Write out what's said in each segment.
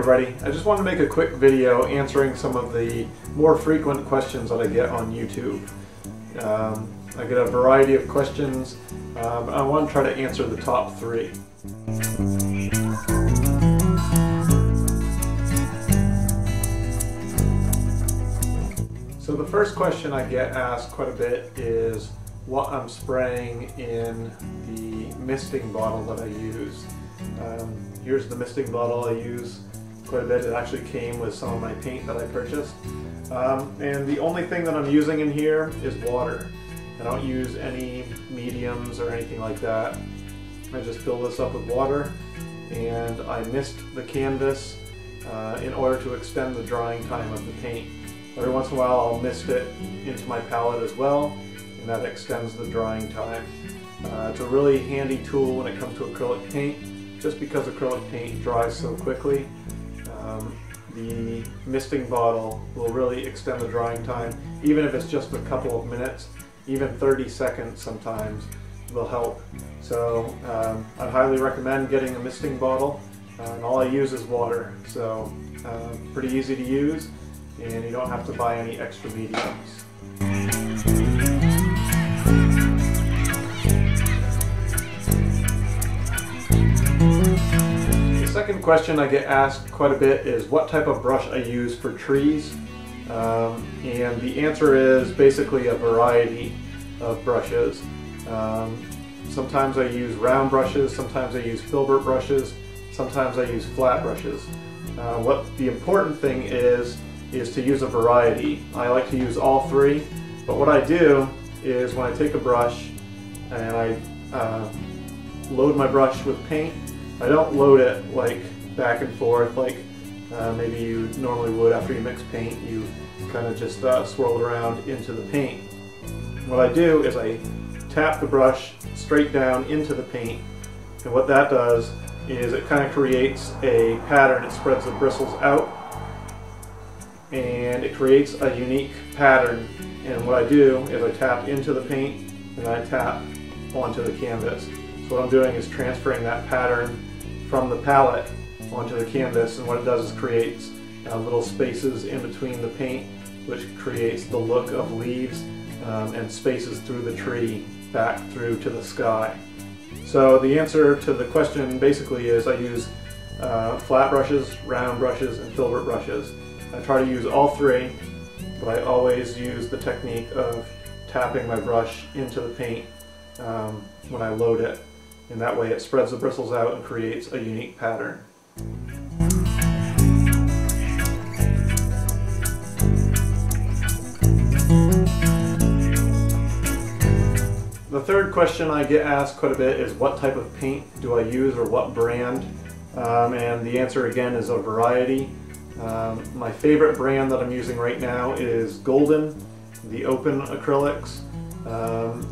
everybody. I just wanted to make a quick video answering some of the more frequent questions that I get on YouTube. I get a variety of questions, but I want to try to answer the top 3. So the first question I get asked quite a bit is what I'm spraying in the misting bottle that I use. Here's the misting bottle I use quite a bit. It actually came with some of my paint that I purchased. And the only thing that I'm using in here is water. I don't use any mediums or anything like that. I just fill this up with water and I mist the canvas in order to extend the drying time of the paint. Every once in a while I'll mist it into my palette as well, and that extends the drying time. It's a really handy tool when it comes to acrylic paint, just because acrylic paint dries so quickly. The misting bottle will really extend the drying time, even if it's just a couple of minutes. Even 30 seconds sometimes will help. So I'd highly recommend getting a misting bottle, and all I use is water. So pretty easy to use, and you don't have to buy any extra mediums. The second question I get asked quite a bit is what type of brush I use for trees. And the answer is basically a variety of brushes. Sometimes I use round brushes, sometimes I use filbert brushes, sometimes I use flat brushes. What the important thing is to use a variety. I like to use all 3, but what I do is when I take a brush and I load my brush with paint, I don't load it like back and forth like maybe you normally would after you mix paint. You kind of just swirl it around into the paint. What I do is I tap the brush straight down into the paint, and what that does is it kind of creates a pattern. It spreads the bristles out and it creates a unique pattern, and what I do is I tap into the paint and I tap onto the canvas. So what I'm doing is transferring that pattern from the palette onto the canvas, and what it does is creates little spaces in between the paint, which creates the look of leaves and spaces through the tree back through to the sky. So the answer to the question basically is I use flat brushes, round brushes, and filbert brushes. I try to use all 3, but I always use the technique of tapping my brush into the paint when I load it, and that way it spreads the bristles out and creates a unique pattern. The third question I get asked quite a bit is what type of paint do I use, or what brand? And the answer again is a variety. My favorite brand that I'm using right now is Golden, the Open Acrylics.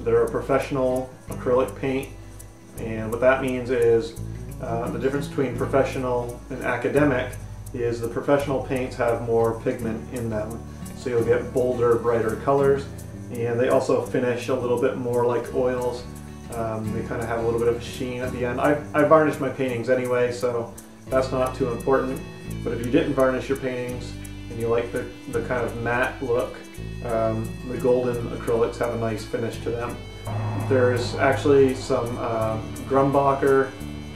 They're a professional acrylic paint, and what that means is the difference between professional and academic is the professional paints have more pigment in them, so you'll get bolder, brighter colors, and they also finish a little bit more like oils. They kind of have a little bit of a sheen at the end. I varnish my paintings anyway, so that's not too important, but if you didn't varnish your paintings and you like the kind of matte look, the Golden acrylics have a nice finish to them. There's actually some Grumbacher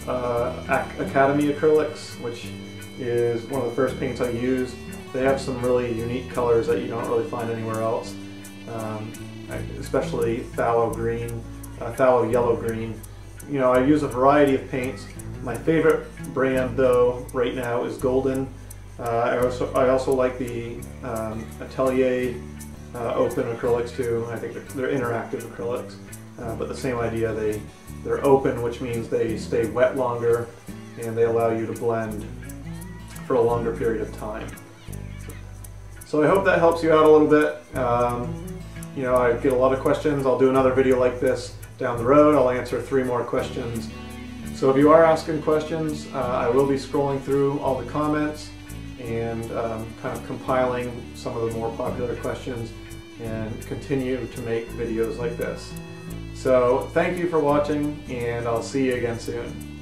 Academy acrylics, which is one of the first paints I use. They have some really unique colors that you don't really find anywhere else, especially phthalo green, phthalo yellow green. You know, I use a variety of paints. My favorite brand though right now is Golden. I also like the Atelier Open acrylics too. I think they're interactive acrylics, but the same idea. They're open, which means they stay wet longer and they allow you to blend for a longer period of time. So I hope that helps you out a little bit. You know, I get a lot of questions. I'll do another video like this down the road. I'll answer 3 more questions. So if you are asking questions, I will be scrolling through all the comments and kind of compiling some of the more popular questions and continue to make videos like this. So thank you for watching, and I'll see you again soon.